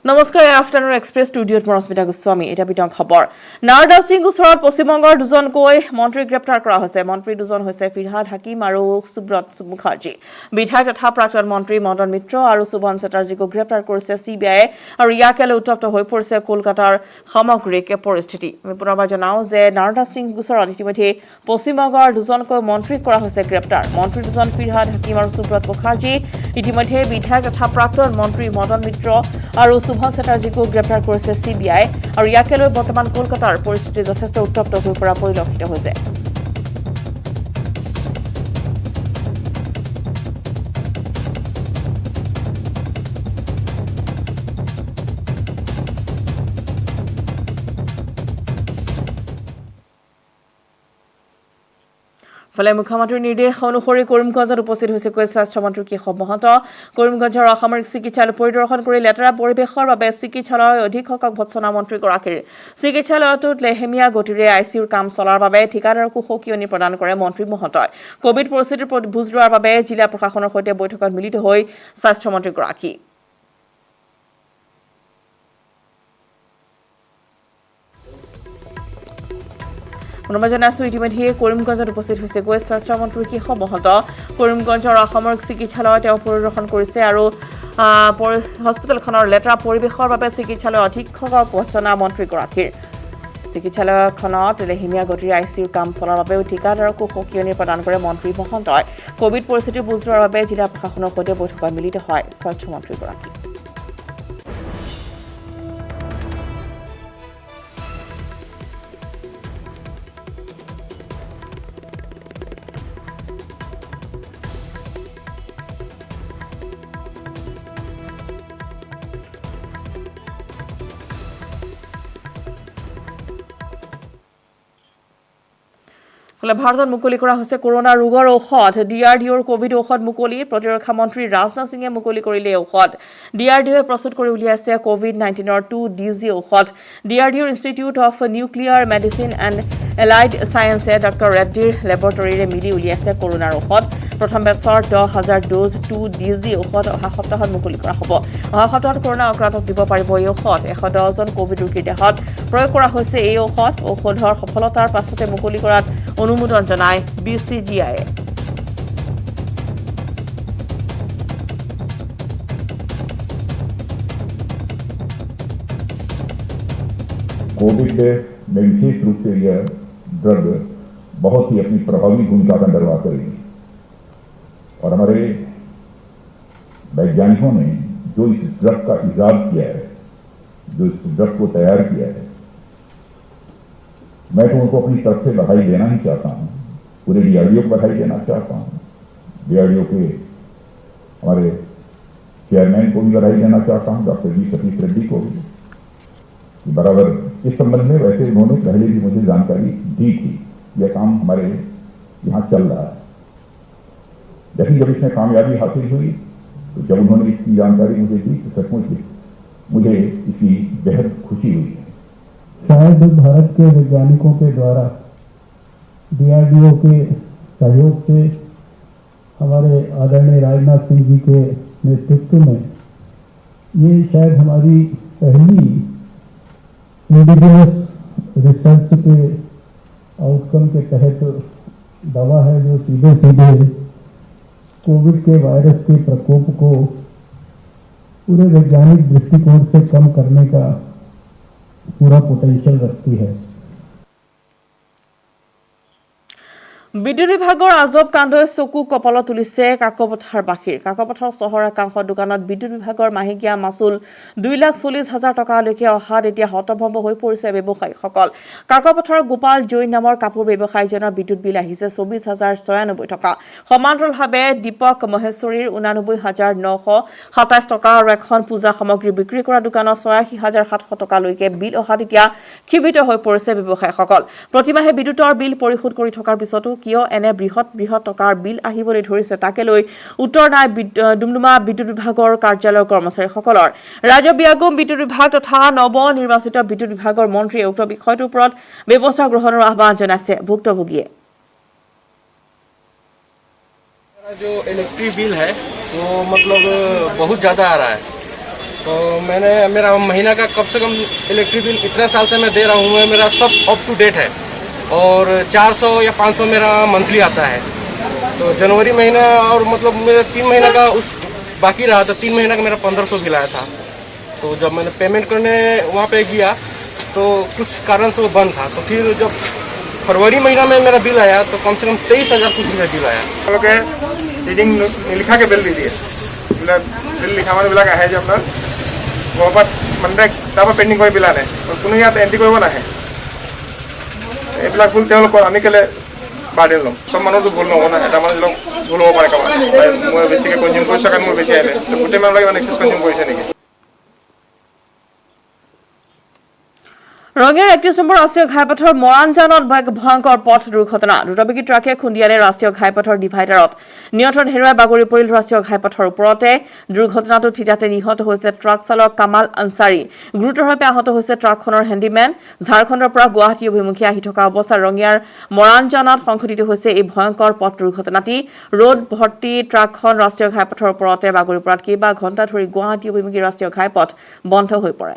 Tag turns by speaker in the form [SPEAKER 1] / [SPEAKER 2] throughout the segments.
[SPEAKER 1] নমস্কাৰ afternoon express ষ্টুডিঅ'ত মৰস্মিতা গোস্বামী এটা বিতং খবৰ নাৰদা সিং গোচৰত পশ্চিমবংগৰ দুজনকৈ মন্ত্ৰী গ্ৰেপ্তাৰ কৰা হৈছে মন্ত্ৰী দুজন হৈছে ফিৰহাদ হাকিম আৰু সুব্ৰত মুখাৰ্জী বিধায়ক তথা প্ৰাক্তন মন্ত্ৰী মদন মিত্ৰ আৰু সুবন চেটাৰ্জীক গ্ৰেপ্তাৰ কৰিছে সিবিআই আৰু ইয়াকে লৈ উত্তপ্ত হৈ পৰিছে কলকাতাৰ সামগ্ৰিক পৰিস্থিতি আমি পুনৰবাৰ জনাও যে নাৰদা সিং গোচৰত ইতিমধ্যে পশ্চিমবংগৰ দুজনকৈ মন্ত্ৰীক কৰা হৈছে গ্ৰেপ্তাৰ মন্ত্ৰী দুজন ফিৰহাদ হাকিম আৰু সুব্ৰত মুখাৰ্জী ইতিমধ্যে বিধায়ক তথা প্ৰাক্তন মন্ত্ৰী মদন মিত্ৰ আৰু সুবন চেটাৰ্জীক গ্ৰেপ্তাৰ কৰিছে সিবিআই আৰু ইয়াকে লৈ বৰ্তমান কলকাতাৰ পৰিস্থিতি যথেষ্ট উত্তপ্ত হৈ পৰা পৰিলক্ষিত হৈছে ফলে মুখ্যমন্ত্ৰীৰ নিৰ্দেশ অনুসৰি কৰিমগঞ্জত উপস্থিত হৈছে স্বাস্থ্য মন্ত্ৰী কেশৱ মহন্ত কৰিমগঞ্জৰ অসামৰিক চিকিৎসালয় পৰিদৰ্শন কৰি লেতেৰা পৰিৱেশৰ বাবে চিকিৎসালয় অধীক্ষকক ভৎসনা মন্ত্ৰীগৰাকীৰ চিকিৎসালয়টোত লেহেমীয়া গতিৰে আইচিইউৰ কাম চলাৰ বাবে ঠিকাদাৰকো সকিয়নি প্ৰদান কৰে মন্ত্ৰী মহন্তই কোভিড পৰিস্থিতিৰ বুজ লোৱাৰ বাবে জিলা প্ৰশাসনৰ সৈতে বৈঠকত মিলিত হৈ স্বাস্থ্য মন্ত্ৰীগৰাকী অনুমোদনাছো ইতিমধ্যে কৰিমগঞ্জত উপস্থিত হৈছে স্বাস্থ্য মন্ত্ৰী কেশৱ মহন্ত কৰিমগঞ্জৰ অসামৰিক চিকিৎসালয় তেওঁ পৰিদৰ্শন কৰিছে আৰু হস্পিটেলখনৰ লেতেৰা পৰিৱেশৰ বাবে চিকিৎসালয় অধীক্ষকক ভৎসনা মন্ত্ৰীগৰাকীৰ চিকিৎসালয়খনত লেহেমীয়া গতিৰে আইচিইউৰ কাম চলাৰ বাবে ঠিকাদাৰকো সকিয়নি প্ৰদান কৰে মন্ত্ৰী মহন্তই কোভিড পৰিস্থিতিৰ বুজ লোৱাৰ বাবে জিলা প্ৰশাসনৰ সৈতে বৈঠকত মিলিত হয় স্বাস্থ্য মন্ত্ৰীগৰাকী ভাৰতত মুকলি কৰা হৈছে কৰোনা ৰোগৰ ঔষধ ডিআৰডিঅ'ৰ কোভিড ঔষধ মুকলি প্ৰতিৰক্ষা মন্ত্ৰী ৰাজনাথ সিঙে মুকলি কৰিলে ঔষধ ডিআৰডিঅ'য়ে প্ৰস্তুত কৰি উলিয়াইছে কোভিড-19ৰ 2DG ঔষধ ডিআৰডিঅ'ৰ institute of nuclear medicine and allied ছায়েন্সে ডক্টৰ ৰেড্ডিৰ লেবৰেটৰীৰে মিলি উলিয়াইছে কৰোনাৰ ঔষধ প্ৰথম বেটছৰ 10,000 ড'জ 2DG ঔষধ অহা সপ্তাহত মুকলি কৰা হ'ব অহা সপ্তাহত কৰোনা আক্ৰান্তক দিব পাৰিব এই ঔষধ 110 জন কোভিড ৰোগীৰ দেহত প্ৰয়োগ কৰা হৈছে এই ঔষধৰ সফলতাৰ পাছতে মুকলি কৰাত অনুমোদন জনায় BCGI
[SPEAKER 2] कोविड में विशेष रूप से यह ड्रग बहुत ही अपनी प्रभावी भूमिका का निर्वाह करेगी और हमारे वैज्ञानिकों ने जो इस ड्रग का इजाद किया है जो इस ड्रग को तैयार किया है मैं तो उनको अपनी तरफ से बधाई देना ही चाहता हूं पूरे डीआरडीओ को बधाई देना चाहता हूं डीआरडीओ के हमारे चेयरमैन को भी बधाई देना चाहता हूं डॉक्टर जी सतीश रेड्डी को भी बराबर इस संबंध में वैसे उन्होंने पहले भी मुझे जानकारी दी थी यह काम हमारे यहाँ चल रहा है लेकिन जब इसमें कामयाबी हासिल हुई तो जब उन्होंने इसकी जानकारी मुझे दी तो सचमुच मुझे इसकी बेहद खुशी हुई
[SPEAKER 3] शायद भारत के वैज्ञानिकों के द्वारा डीआरडीओ के सहयोग से हमारे आदरणीय राजनाथ सिंह जी के नेतृत्व में ये शायद हमारी पहली इंडिजिनस रिसर्च के आउटकम के तहत दवा है जो सीधे सीधे कोविड के वायरस के प्रकोप को पूरे वैज्ञानिक दृष्टिकोण से कम करने का पूरा पोटेंशियल रखती है
[SPEAKER 1] বিদ্যুৎ বিভাগৰ আজব কাণ্ডই চকু কপালত তুলিছে কাকপথাৰ বাসীৰ কাকপথাৰ চহৰ একাংশ দোকানত বিদ্যুৎ বিভাগৰ মাহিকীয়া মাচুল 2,40,000 টকালৈকে অহাত এতিয়া হতভম্ব হৈ পৰিছে ব্যৱসায়ীসকল কাকপথাৰ গোপাল জৈন নামৰ কাপোৰ ব্যৱসায়ীজনৰ বিদ্যুৎ বিল আহিছে 24,096 টকা সমান্তৰালভাৱে দীপক মহেশ্বৰীৰ 89,927 টকা আৰু এখন পূজা সামগ্ৰী বিক্ৰী কৰা দোকানত 86,700 টকালৈকে বিল অহাত এতিয়া ক্ষিপ্ত হৈ পৰিছে ব্যৱসায়ীসকল প্ৰতিমাহে বিদ্যুৎৰ বিল পৰিশোধ কৰি থকাৰ পিছতো কিয় এনে বৃহৎ টকাৰ বিল আহিবলৈ ধৰিছে তাকে লৈ উত্তৰ নাই ডুমডুমা বিদ্যুৎ বিভাগৰ কাৰ্যালয়ৰ কৰ্মচাৰীসকলৰ ৰাজবিয়াগম বিদ্যুৎ বিভাগ তথা নৱ নিৰ্বাচিত বিদ্যুৎ বিভাগৰ মন্ত্ৰীয়ে উক্ত বিষয়টোৰ ওপৰত ব্যৱস্থা গ্ৰহণৰ আহ্বান জনাইছে ভুক্তভোগীয়ে
[SPEAKER 4] जो इलेक्ट्रिक बिल है वो मतलब बहुत ज़्यादा आ रहा है तो मैंने मेरा महीना का कम से कम इलेक्ट्रिक बिल इतने साल से मैं दे रहा हूँ, मेरा सब अप टू डेट है और 400 या 500 मेरा मंथली आता है। तो जनवरी महीना और मतलब मेरा 3 महीना का उस बाकी रहा, तो 3 महीना का मेरा 1500 बिल आया था। तो जब मैंने पेमेंट करने वहाँ पे गया तो कुछ कारण से वो बंद था। तो फिर जब फरवरी महीना में मेरा बिल आया तो कम से कम 23,000 कुछ रुपये बिल आया।
[SPEAKER 5] রিডিং লিখাকে বিল দি দিয়ে বিল লিখা মানে বিলাক আহে যে আপোনাৰ ক'ৰবাত মানে তাৰপৰা পেণ্ডিং কৰি বিল আনে, কোনো ইয়াত এণ্ট্ৰি কৰিব নাহে। এইবিলাক ভুল তেওঁলোকৰ, আমি কেলে বাৰ্ডেন ল'ম? চব মানুহতো ভুল নহ'ব না, এটা মানুহ ভুল হ'ব পাৰে কাৰোবাৰ। মই বেছিকৈ কনজিউম কৰিছোঁ কাৰণ মোৰ বেছি আহিলে, গোটেই মানুহবিলাকে ইমান এক্সেছ কনজিউম কৰিছে নেকি?
[SPEAKER 1] ৰঙিয়াৰ 31 নম্বৰ ৰাষ্ট্ৰীয় ঘাইপথৰ মৰাণজানত ভয়ংকৰ পথ দুৰ্ঘটনা। দ্ৰুতবেগী ট্ৰাকে খুন্দিয়ালে ৰাষ্ট্ৰীয় ঘাইপথৰ ডিভাইডাৰত, নিয়ন্ত্ৰণ হেৰুৱাই বাগৰি পৰিল ৰাষ্ট্ৰীয় ঘাইপথৰ ওপৰতে। দুৰ্ঘটনাটো থিতাতে নিহত হৈছে ট্ৰাক চালক কামাল আনচাৰী, গুৰুতৰভাৱে আহত হৈছে ট্ৰাকখনৰ হেণ্ডিমেন। ঝাৰখণ্ডৰ পৰা গুৱাহাটী অভিমুখী আহি থকা অৱস্থাত ৰঙিয়াৰ মৰাণজানত সংঘটিত হৈছে এই ভয়ংকৰ পথ দুৰ্ঘটনাটি। ৰ'দ ভৰ্তি ট্ৰাকখন ৰাষ্ট্ৰীয় ঘাইপথৰ ওপৰতে বাগৰি পৰাত কেইবা ঘণ্টা ধৰি গুৱাহাটী অভিমুখী ৰাষ্ট্ৰীয় ঘাইপথ বন্ধ হৈ পৰে।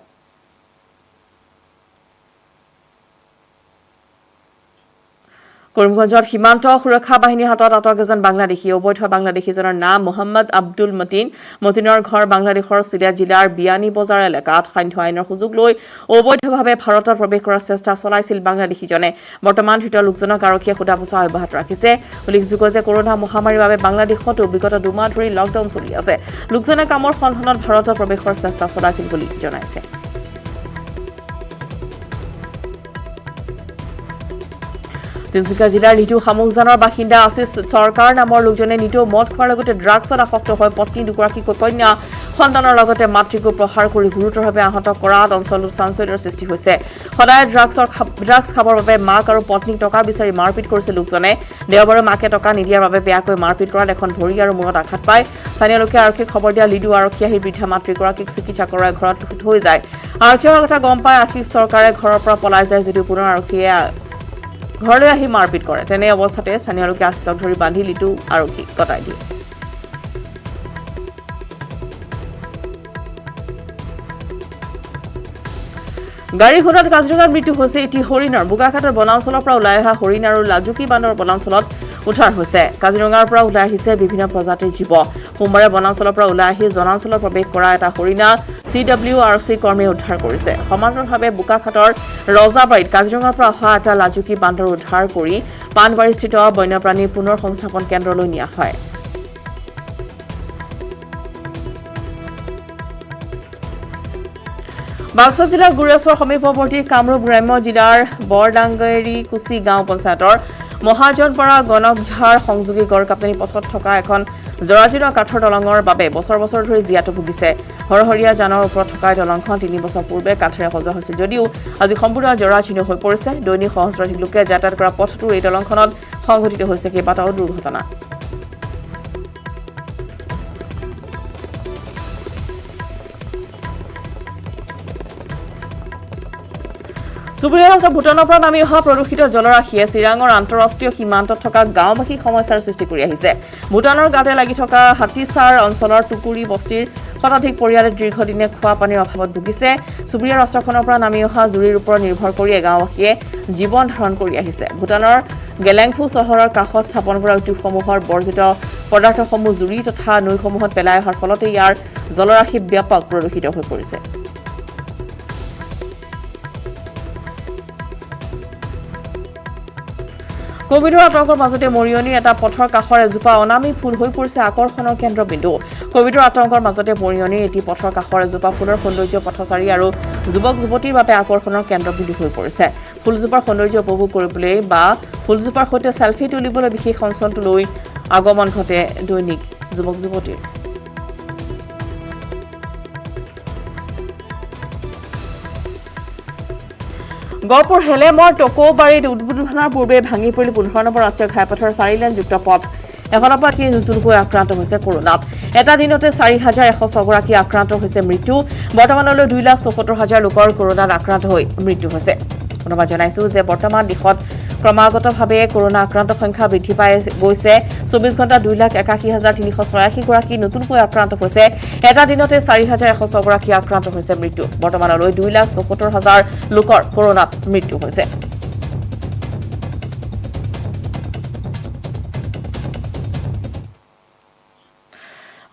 [SPEAKER 1] কৰিমগঞ্জত সীমান্ত সুৰক্ষা বাহিনীৰ হাতত আটক বাংলাদেশী। অবৈধ বাংলাদেশীজনৰ নাম মোহাম্মদ আব্দুল মতিন। মতিনৰ ঘৰ বাংলাদেশৰ চিলিয়া জিলাৰ বিয়ানী বজাৰ এলেকাত। সান্ধ্য আইনৰ সুযোগ লৈ অবৈধভাৱে ভাৰতত প্ৰৱেশ কৰাৰ চেষ্টা চলাইছিল বাংলাদেশীজনে। বৰ্তমান ধৃত লোকজনক আৰক্ষীয়ে সোধা পোছা অব্যাহত ৰাখিছে। উল্লেখযোগ্য যে কৰোনা মহামাৰীৰ বাবে বাংলাদেশতো বিগত 2 মাহ ধৰি লকডাউন চলি আছে। লোকজনে কামৰ সন্ধানত ভাৰতত প্ৰৱেশৰ চেষ্টা চলাইছিল বুলি জনাইছে। তিনিচুকীয়া জিলাৰ নিটু শামুকজানৰ বাসিন্দা আশিষ চৰকাৰ নামৰ লোকজনে নিতৌ মদ খোৱাৰ লগতে ড্ৰাগছত আসক্ত হৈ পত্নী দুগৰাকীকৈ কন্যা সন্তানৰ লগতে মাতৃকো প্ৰহাৰ কৰি গুৰুতৰভাৱে আহত কৰাত অঞ্চলটোত চাঞ্চল্যৰ সৃষ্টি হৈছে। সদায় ড্ৰাগছ খাবৰ বাবে মাক আৰু পত্নীক টকা বিচাৰি মাৰপিট কৰিছে লোকজনে। দেওবাৰে মাকে টকা নিদিয়াৰ বাবে বেয়াকৈ মাৰপিট কৰাত এখন ভৰি আৰু মূৰত আঘাত পায়। স্থানীয় লোকে আৰক্ষীক খবৰ দিয়া লিডু আৰক্ষী আহি বৃদ্ধা মাতৃগৰাকীক চিকিৎসা কৰোৱাই ঘৰত থৈ যায়। আৰক্ষীৰ কথা গম পাই আশিষ চৰকাৰে ঘৰৰ পৰা পলাই যায় যদিও পুনৰ আৰক্ষীয়ে ঘৰলৈ আহি মাৰপিট কৰে। তেনে অৱস্থাতে স্থানীয় লোকে আশিষক ধৰি বান্ধি লিটু আৰক্ষীক গতাই দিয়ে। গাড়ী খুন্দাত কাজিৰঙাত মৃত্যু হৈছে এটি হৰিণৰ। বোকাখাটৰ বনাঞ্চলৰ পৰা ওলাই অহা হৰিণ আৰু লাজুকী বান্দৰ বনাঞ্চলত উদ্ধাৰ হৈছে। কাজিৰঙাৰ পৰা ওলাই আহিছে বিভিন্ন প্ৰজাতিৰ জীৱ। সোমবাৰে বনাঞ্চলৰ পৰা ওলাই আহি জনাঞ্চলত প্ৰৱেশ কৰা এটা হৰিণা CWRC কৰ্মীয়ে উদ্ধাৰ কৰিছে। সমান্তৰালভাৱে বোকাখাটৰ ৰজাবাৰীত কাজিৰঙাৰ পৰা অহা এটা লাজুকী বান্দৰ উদ্ধাৰ কৰি পাণবাৰীস্থিত বন্যপ্ৰাণী পুনৰ সংস্থাপন কেন্দ্ৰলৈ নিয়া হয়। বাক্সা জিলাৰ গুৰেশ্বৰ সমীপৱৰ্তী কামৰূপ গ্ৰাম্য জিলাৰ বৰডাংগেৰীকুচি গাঁও পঞ্চায়তৰ মহাজনপাৰা গণকঝাৰ সংযোগী গড়কাপ্তানি পথত থকা এখন জৰাজীৰ্ণ কাঠৰ দলঙৰ বাবে বছৰ বছৰ ধৰি জীয়াতু ভুগিছে। হৰহৰীয়া যানৰ ওপৰত থকা দলংখন 3 বছৰ পূৰ্বে কাঠেৰে সজোৱা হৈছিল যদিও আজি সম্পূৰ্ণ জৰাজীৰ্ণ হৈ পৰিছে। দৈনিক সহস্ৰাধিক লোকে যাতায়াত কৰা পথটোৰ এই দলংখনত সংঘটিত হৈছে কেইবাটাও দুৰ্ঘটনা। চুবুৰীয়া ৰাজ্য ভূটানৰ পৰা নামি অহা প্ৰদূষিত জলৰাশিয়ে চিৰাঙৰ আন্তঃৰাষ্ট্ৰীয় সীমান্তত থকা গাঁওবাসীক সমস্যাৰ সৃষ্টি কৰি আহিছে। ভূটানৰ গাতে লাগি থকা হাতীচাৰ অঞ্চলৰ টুকুৰি বস্তিৰ শতাধিক পৰিয়ালে দীৰ্ঘদিনে খোৱা পানীৰ অভাৱত ভুগিছে। চুবুৰীয়া ৰাষ্ট্ৰখনৰ পৰা নামি অহা জুৰিৰ ওপৰত নিৰ্ভৰ কৰিয়ে গাঁওবাসীয়ে জীৱন ধাৰণ কৰি আহিছে। ভূটানৰ গেলেংফু চহৰৰ কাষত স্থাপন কৰা উদ্যোগসমূহৰ বৰ্জিত পদাৰ্থসমূহ জুৰি তথা নৈসমূহত পেলাই অহাৰ ফলতে ইয়াৰ জলৰাশি ব্যাপক প্ৰদূষিত হৈ পৰিছে। কোভিডৰ আতংকৰ মাজতে মৰিয়নিৰ এটা পথৰ কাষৰ এজোপা অনামী ফুল হৈ পৰিছে আকৰ্ষণৰ কেন্দ্ৰবিন্দু। কোভিডৰ আতংকৰ মাজতে মৰিয়নিৰ এটি পথৰ কাষৰ এজোপা ফুলৰ সৌন্দৰ্য পথচাৰী আৰু যুৱক যুৱতীৰ বাবে আকৰ্ষণৰ কেন্দ্ৰবিন্দু হৈ পৰিছে। ফুলজোপাৰ সৌন্দৰ্য উপভোগ কৰিবলৈ বা ফুলজোপাৰ সৈতে চেলফি তুলিবলৈ বিশেষ অঞ্চলটোলৈ আগমন ঘটে দৈনিক যুৱক যুৱতীৰ। গহপুৰ হেলেমৰ টকৌবাৰীত উদ্বোধনৰ পূৰ্বে ভাঙি পৰিল 15 নম্বৰ ৰাষ্ট্ৰীয় ঘাইপথৰ 4 লেনযুক্ত পথ। এখনৰ পৰা নতুনকৈ আক্ৰান্ত হৈছে কৰোনাত। এটা দিনতে 4,106 গৰাকী আক্ৰান্ত হৈছে মৃত্যু। বৰ্তমানলৈ 2,74,000 লোকৰ কৰোনাত আক্ৰান্ত হৈ মৃত্যু হৈছে। পুনৰবাৰ জনাইছো যে বৰ্তমান দেশত ক্ৰমাগতভাৱে কৰোনা আক্ৰান্ত সংখ্যা বৃদ্ধি পাই গৈছে। 24 ঘণ্টা 2,81,386 গৰাকী নতুনকৈ আক্ৰান্ত হৈছে এটা দিনতে 4,106 গৰাকী আক্ৰান্ত হৈছে মৃত্যু বৰ্তমানলৈ 2,74,000 লোকৰ কৰোনাত মৃত্যু হৈছে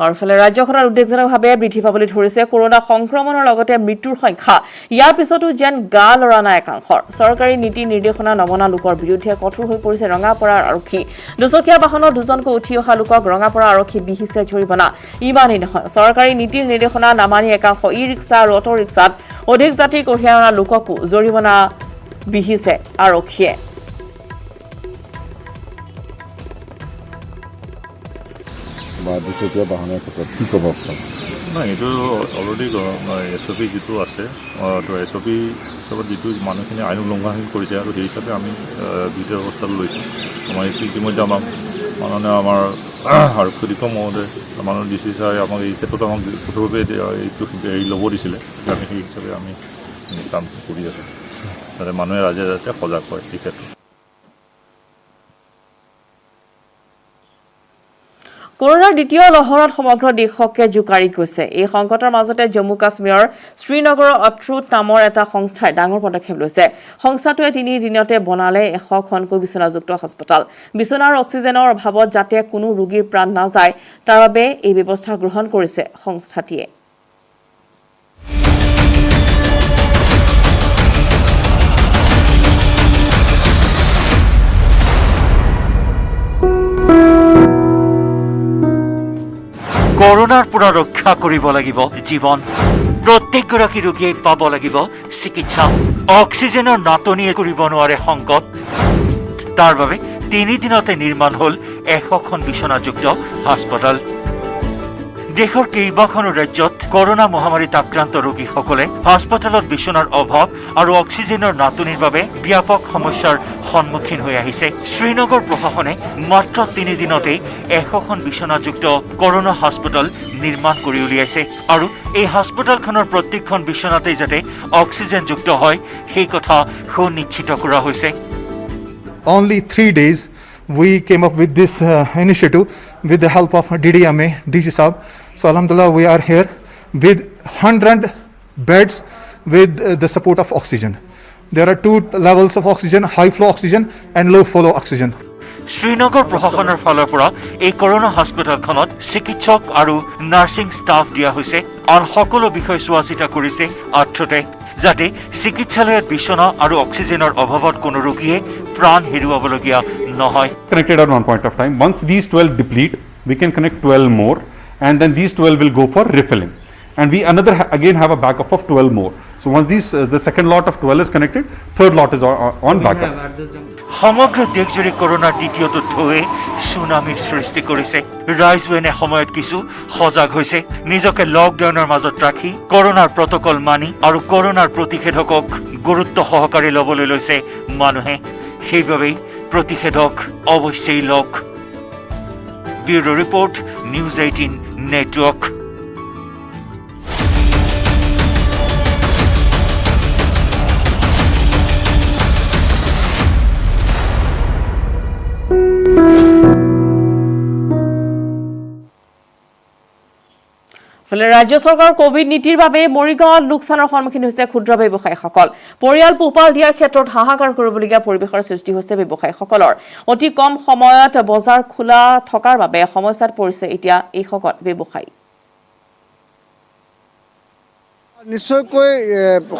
[SPEAKER 1] আৰফালে ৰাজ্যখনৰ উদ্বেগজনকভাৱে বৃদ্ধি পাবলৈ ধৰিছে কৰোনা সংক্ৰমণৰ লগতে মৃত্যুৰ সংখ্যা ইয়াৰ পিছতো যেন গা লৰা নাই একাংশৰ চৰকাৰী নীতি নিৰ্দেশনা নমনা লোকৰ বিৰুদ্ধে কঠোৰ হৈ পৰিছে ৰঙাপৰাৰ আৰক্ষী দুচকীয়া বাহনত দুজনকৈ উঠি অহা লোকক ৰঙাপৰা আৰক্ষী বিহিছে জৰিমনা ইমানেই নহয় চৰকাৰী নীতিৰ নিৰ্দেশনা নামানি একাংশ ই ৰিক্সা আৰু অটো ৰিক্সাত অধিক যাত্ৰী কঢ়িয়াই অনা লোককো জৰিমনা বিহিছে আৰক্ষীয়ে
[SPEAKER 6] বা দুচকীয়া বাহনৰ ক্ষেত্ৰত কি ক'ব
[SPEAKER 7] নাই এইটো অলৰেডি SOP যিটো আছে তো SOP হিচাপত যিটো মানুহখিনি আইন উলংঘন কৰিছে আৰু সেই হিচাপে আমি দুইটা ব্যৱস্থা লৈছোঁ আমাৰ ইতিমধ্যে আমাক মাননীয় আমাৰ আৰক্ষী অধীক্ষক মহোদয় মাননীয় DC ছাৰে আমাক এই ক্ষেত্ৰত আমাক কঠোৰভাৱে এইটো ল'ব দিছিলে আমি সেই হিচাপে আমি কাম কৰি আছোঁ যাতে মানুহে ৰাইজে যাতে সজাগ হয় এই ক্ষেত্ৰত
[SPEAKER 1] কৰোনাৰ দ্বিতীয় লহৰত সমগ্ৰ দেশকে জোকাৰি গৈছে এই সংকটৰ মাজতে জম্মু কাশ্মীৰৰ শ্ৰীনগৰৰ অট্ৰুট নামৰ এটা সংস্থাই ডাঙৰ পদক্ষেপ লৈছে সংস্থাটোৱে 3 দিনতে বনালে 100খনকৈ বিচনাযুক্ত হাস্পতাল বিচনাৰ অক্সিজেনৰ অভাৱত যাতে কোনো ৰোগীৰ প্ৰাণ নাযায় তাৰ বাবে এই ব্যৱস্থা গ্ৰহণ কৰিছে সংস্থাটিয়ে
[SPEAKER 8] কৰোনাৰ পৰা ৰক্ষা কৰিব লাগিব জীৱন প্ৰত্যেকগৰাকী ৰোগীয়ে পাব লাগিব চিকিৎসা অক্সিজেনৰ নাটনিয়ে কৰিব নোৱাৰে সংকট তাৰ বাবে 3 দিনতে নিৰ্মাণ হ'ল 100খন বিচনাযুক্ত হাস্পতাল দেশৰ কেইবাখনো ৰাজ্যত কৰোনা মহামাৰীত আক্ৰান্ত ৰোগীসকলে হাস্পতালত বিচনাৰ অভাৱ আৰু অক্সিজেনৰ নাটনিৰ বাবে ব্যাপক সমস্যাৰ সন্মুখীন হৈ আহিছে শ্ৰীনগৰ প্ৰশাসনে মাত্ৰ 3 দিনতেই 100খন বিচনাযুক্ত কৰোনা হাস্পতাল নিৰ্মাণ কৰি উলিয়াইছে আৰু এই হাস্পতালখনৰ প্ৰত্যেকখন বিচনাতেই যাতে অক্সিজেনযুক্ত হয় সেই কথা সুনিশ্চিত কৰা হৈছে
[SPEAKER 9] Only 3 days we came up with this initiative with the help of DDMA, DC Sab. So Alhamdulillah we are here with 100 beds with the support of oxygen. There are 2 levels of oxygen, high flow oxygen and low flow oxygen.
[SPEAKER 8] Srinagar প্ৰশাসনৰ ফালৰ পৰা এই corona হাস্পতালখনত চিকিৎসক আৰু nursing staff দিয়া হৈছে আন সকলো বিষয় চোৱাচিতা কৰিছে আঠ্ৰতে যাতে চিকিৎসালয়ত বিচনা আৰু অক্সিজেনৰ অভাৱত কোনো ৰোগীয়ে প্ৰাণ হেৰুৱাবলগীয়া নহয়
[SPEAKER 6] connected at one point of time. Once these 12 deplete, we can connect 12 more, and then these 12 will go for refilling. And we again have a backup of 12 more. So once the second lot of 12 is connected, third lot is on backup.
[SPEAKER 8] সমগ্ৰ দেশজুৰি কৰোনাৰ দ্বিতীয়টো ঢৌৱে সুনামিৰ সৃষ্টি কৰিছে ৰাইজৱে সময়ত কিছু সজাগ হৈছে নিজকে লকডাউনৰ মাজত ৰাখি কৰোনাৰ প্ৰটকল মানি আৰু কৰোনাৰ প্ৰতিষেধকক গুৰুত্ব সহকাৰে ল'বলৈ লৈছে মানুহে সেইবাবেই প্ৰতিষেধক অৱশ্যেই লওক ব্যুৰো ৰিপৰ্ট নিউজ 18 নেটৱৰ্ক
[SPEAKER 1] ৰাজ্য চৰকাৰৰ কোভিড নীতিৰ বাবে মৰিগাঁৱত লোকচানৰ সন্মুখীন হৈছে ক্ষুদ্ৰ ব্যৱসায়ীসকল পৰিয়াল পোহপাল দিয়াৰ ক্ষেত্ৰত হাহাকাৰ কৰিবলগীয়া পৰিৱেশৰ সৃষ্টি হৈছে ব্যৱসায়ীসকলৰ অতি কম সময়ত বজাৰ খোলা থকাৰ বাবে সমস্যাত পৰিছে এতিয়া এইসকল ব্যৱসায়ী
[SPEAKER 10] নিশ্চয়কৈ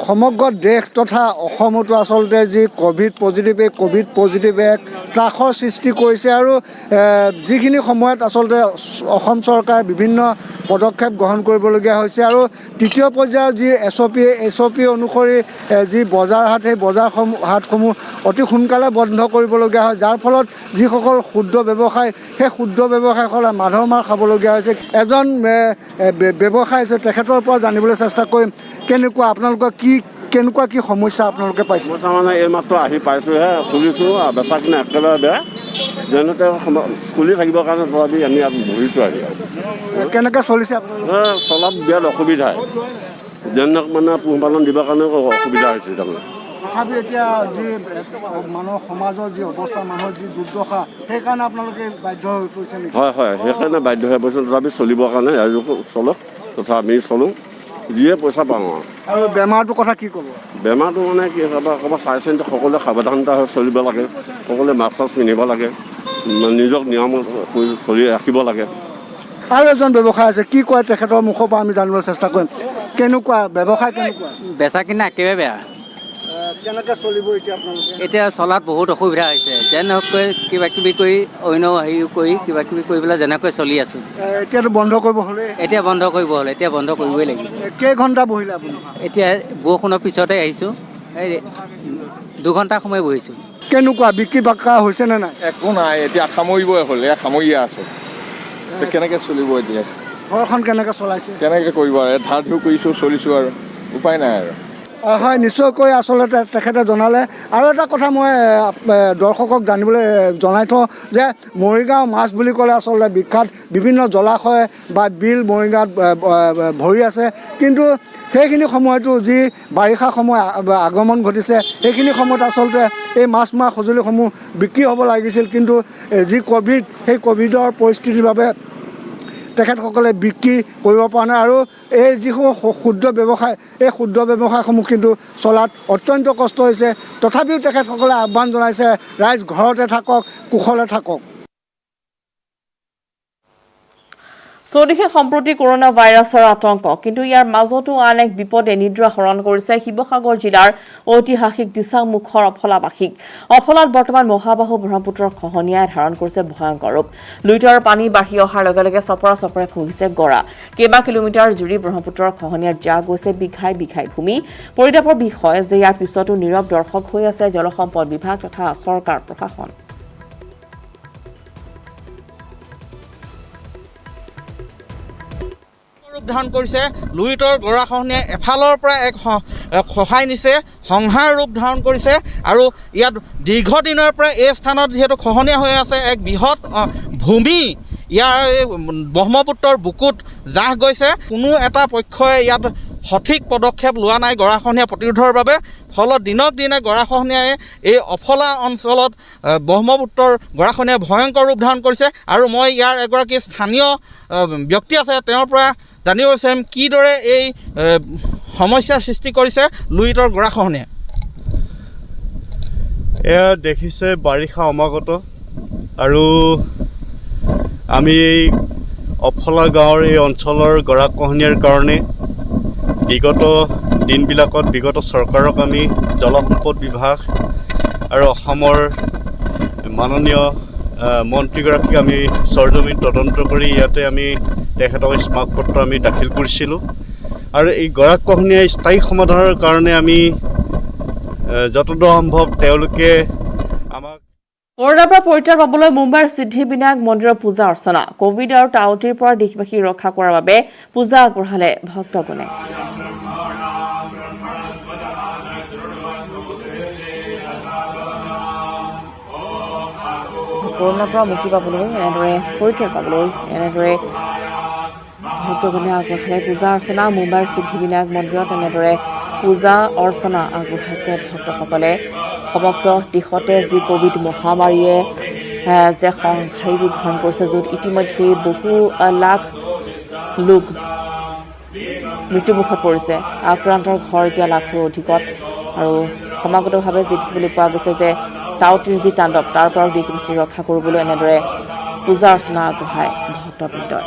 [SPEAKER 10] সমগ্ৰ দেশ তথা অসমতো আচলতে যি কোভিড পজিটিভ এক ত্ৰাসৰ সৃষ্টি কৰিছে আৰু যিখিনি সময়ত আচলতে অসম চৰকাৰে বিভিন্ন পদক্ষেপ গ্ৰহণ কৰিবলগীয়া হৈছে আৰু তৃতীয় পৰ্যায়ৰ যি SOP অনুসৰি যি বজাৰ হাট সেই বজাৰ হাটসমূহ অতি সোনকালে বন্ধ কৰিবলগীয়া হয় যাৰ ফলত যিসকল ক্ষুদ্ৰ ব্যৱসায় সেই ক্ষুদ্ৰ ব্যৱসায়ীসকলে মাধৰ মাৰ খাবলগীয়া হৈছে এজন ব্যৱসায়ী আছে তেখেতৰ পৰা জানিবলৈ চেষ্টা কৰিম কেনেকুৱা আপোনালোকৰ কেনেকুৱা কি সমস্যা আপোনালোকে পাইছে
[SPEAKER 11] সমস্যা মানে এইমাত্ৰ আহি পাইছোঁহে খুলিছোঁ বেচা কিনা একেবাৰে বেয়া যেনেতে খুলি থাকিবৰ কাৰণে তথাপি আমি ইয়াত বহিছোঁ আহি
[SPEAKER 10] কেনেকৈ চলিছে
[SPEAKER 11] চলাত বিৰাট অসুবিধাই যেনে মানে পোহপালন দিবৰ কাৰণে অসুবিধা হৈছে তাৰমানে
[SPEAKER 10] তথাপি এতিয়া যি মানুহৰ সমাজৰ যি অৱস্থা মানুহৰ যি দুৰ্দশা সেইকাৰণে আপোনালোকে বাধ্য হৈ পৰিছে নেকি?
[SPEAKER 11] হয় হয় সেইকাৰণে বাধ্য হৈ পৰিছোঁ তথাপি চলিবৰ কাৰণে ৰাইজকো চলক তথা আমি চলোঁ যিয়ে পইচা পাওঁ
[SPEAKER 10] আৰু বেমাৰটোৰ কথা কি ক'ব?
[SPEAKER 11] বেমাৰটো মানে কি ক'ৰবাত চাই চিন্তি সকলোৱে সাৱধানতা হৈ চলিব লাগে সকলোৱে মাস্ক চাস্ক পিন্ধিব লাগে নিজক নিয়ম কৰি চলি ৰাখিব লাগে
[SPEAKER 10] আৰু এজন ব্যৱসায় আছে কি কয় তেখেতৰ মুখৰ পৰা আমি জানিবলৈ চেষ্টা কৰিম কেনেকুৱা ব্যৱসায় কেনেকুৱা
[SPEAKER 12] বেচা কিনা একেবাৰে বেয়া
[SPEAKER 10] কেনেকৈ চলিব এতিয়া আপোনালোকে
[SPEAKER 12] এতিয়া চলাত বহুত অসুবিধা হৈছে যেনেকৈ কিবা কিবি কৰি অন্য হেৰি কৰি কিবা কিবি কৰি পেলাই যেনেকৈ চলি আছোঁ
[SPEAKER 10] এতিয়াতো বন্ধ কৰিব হ'লে
[SPEAKER 12] এতিয়া বন্ধ কৰিব হ'লে এতিয়া বন্ধ কৰিবই লাগিব
[SPEAKER 10] কেইঘণ্টা বহিলে আপুনি
[SPEAKER 12] এতিয়া বৰষুণৰ পিছতে আহিছোঁ এই 2 ঘণ্টা সময় বহিছোঁ
[SPEAKER 10] কেনেকুৱা বিক্ৰী বাক্কা হৈছেনে নাই?
[SPEAKER 5] একো নাই এতিয়া সামৰিবই হ'ল এয়া সামৰিয়ে আছোঁ কেনেকৈ চলিব এতিয়া
[SPEAKER 10] ঘৰখন কেনেকৈ চলাইছে?
[SPEAKER 5] কেনেকৈ কৰিব আৰু ধাৰ ধুৰ কৰিছোঁ চলিছোঁ আৰু উপায় নাই আৰু
[SPEAKER 10] হয় নিশ্চয়কৈ আচলতে তেখেতে জনালে আৰু এটা কথা মই দৰ্শকক জানিবলৈ জনাই থওঁ যে মৰিগাঁও মাছ বুলি ক'লে আচলতে বিখ্যাত বিভিন্ন জলাশয় বা বিল মৰিগাঁৱত ভৰি আছে কিন্তু সেইখিনি সময়তো যি বাৰিষা সময় আগমন ঘটিছে সেইখিনি সময়ত আচলতে এই মাছ মৰা সঁজুলিসমূহ বিক্ৰী হ'ব লাগিছিল কিন্তু যি ক'ভিড সেই ক'ভিডৰ পৰিস্থিতিৰ বাবে তেখেতসকলে বিক্ৰী কৰিব পৰা নাই আৰু এই যিসমূহ ক্ষুদ্ৰ ব্যৱসায় এই ক্ষুদ্ৰ ব্যৱসায়সমূহ কিন্তু চলাত অত্যন্ত কষ্ট হৈছে তথাপিও তেখেতসকলে আহ্বান জনাইছে ৰাইজ ঘৰতে থাকক কুশলে থাকক
[SPEAKER 1] চৌদিশে সম্প্ৰতি কৰোনা ভাইৰাছৰ আতংক কিন্তু ইয়াৰ মাজতো আন এক বিপদে নিদ্ৰা হৰণ কৰিছে শিৱসাগৰ জিলাৰ ঐতিহাসিক দিচাংমুখৰ অফলাবাসীক অফলাত বৰ্তমান মহাবাহু ব্ৰহ্মপুত্ৰৰ খহনীয়াই ধাৰণ কৰিছে ভয়ংকৰ ৰূপ লুইটৰ পানী বাঢ়ি অহাৰ লগে লগে চপৰা চপৰে খহিছে গৰা কেইবা কিলোমিটাৰ জুৰি ব্ৰহ্মপুত্ৰৰ খহনীয়াত যা গৈছে বিঘাই বিঘাই ভূমি পৰিতাপৰ বিষয় যে ইয়াৰ পিছতো নীৰৱ দৰ্শক হৈ আছে জলসম্পদ বিভাগ তথা চৰকাৰ প্ৰশাসন
[SPEAKER 13] ধাৰণ কৰিছে লুইটৰ গৰাখহনীয়াই এফালৰ পৰা এক সহায় নিছে সংহাৰ ৰূপ ধাৰণ কৰিছে আৰু ইয়াত দীৰ্ঘদিনৰ পৰা এই স্থানত যিহেতু খহনীয়া হৈ আছে এক বৃহৎ ভূমি ইয়াৰ ব্ৰহ্মপুত্ৰৰ বুকুত জাহ গৈছে কোনো এটা পক্ষই ইয়াত সঠিক পদক্ষেপ লোৱা নাই গৰাখহনীয়া প্ৰতিৰোধৰ বাবে ফলত দিনক দিনে গৰাখহনীয়াই এই অফলা অঞ্চলত ব্ৰহ্মপুত্ৰৰ গৰাখহনীয়াই ভয়ংকৰ ৰূপ ধাৰণ কৰিছে আৰু মই ইয়াৰ এগৰাকী স্থানীয় ব্যক্তি আছে তেওঁৰ পৰা জানিব বিচাৰিম কিদৰে এই সমস্যাৰ সৃষ্টি কৰিছে লুইটৰ গৰাখহনীয়াই
[SPEAKER 14] এয়া দেখিছে বাৰিষা সমাগত আৰু আমি এই অফলা গাঁৱৰ এই অঞ্চলৰ গৰাখহনীয়াৰ কাৰণে বিগত দিনবিলাকত বিগত চৰকাৰক আমি জলসম্পদ বিভাগ আৰু অসমৰ মাননীয় মন্ত্ৰীগৰাকীক আমি চৰজমিন তদন্ত কৰি ইয়াতে আমি তেখেতক স্মাৰকপত্ৰ আমি দাখিল কৰিছিলোঁ আৰু এই গৰাখহনীয়া স্থায়ী সমাধানৰ কাৰণে আমি যতদূৰ সম্ভৱ তেওঁলোকে আমাক
[SPEAKER 1] কৰোনাৰ পৰা পৰিত্ৰাণ পাবলৈ মুম্বাইৰ সিদ্ধিবিনায়ক মন্দিৰৰ পূজা অৰ্চনা কোভিড আৰু টাউটিৰ পৰা দেশবাসীক ৰক্ষা কৰাৰ বাবে পূজা আগবঢ়ালে ভক্তগণে কৰোনাৰ পৰা মুক্তি পাবলৈ এনেদৰে পৰিত্ৰাণ পাবলৈ এনেদৰে ভক্তগণে আগবঢ়ালে পূজা অৰ্চনা মুম্বাইৰ সিদ্ধিবিনায়ক মন্দিৰত এনেদৰে পূজা অৰ্চনা আগবঢ়াইছে ভক্তসকলে সমগ্ৰ দেশতে যি কোভিড মহামাৰীয়ে যে সংহাৰী ৰূপ ধাৰণ কৰিছে য'ত ইতিমধ্যে বহু লাখ লোক মৃত্যুমুখত পৰিছে আক্ৰান্তৰ ঘৰ এতিয়া লাখৰো অধিকত আৰু সমাগতভাৱে যি দেখিবলৈ পোৱা গৈছে যে টাউটিৰ যি তাণ্ডৱ তাৰ পৰাও দেশবাসীক ৰক্ষা কৰিবলৈ এনেদৰে পূজা অৰ্চনা আগবঢ়ায় ভক্তবৃন্দই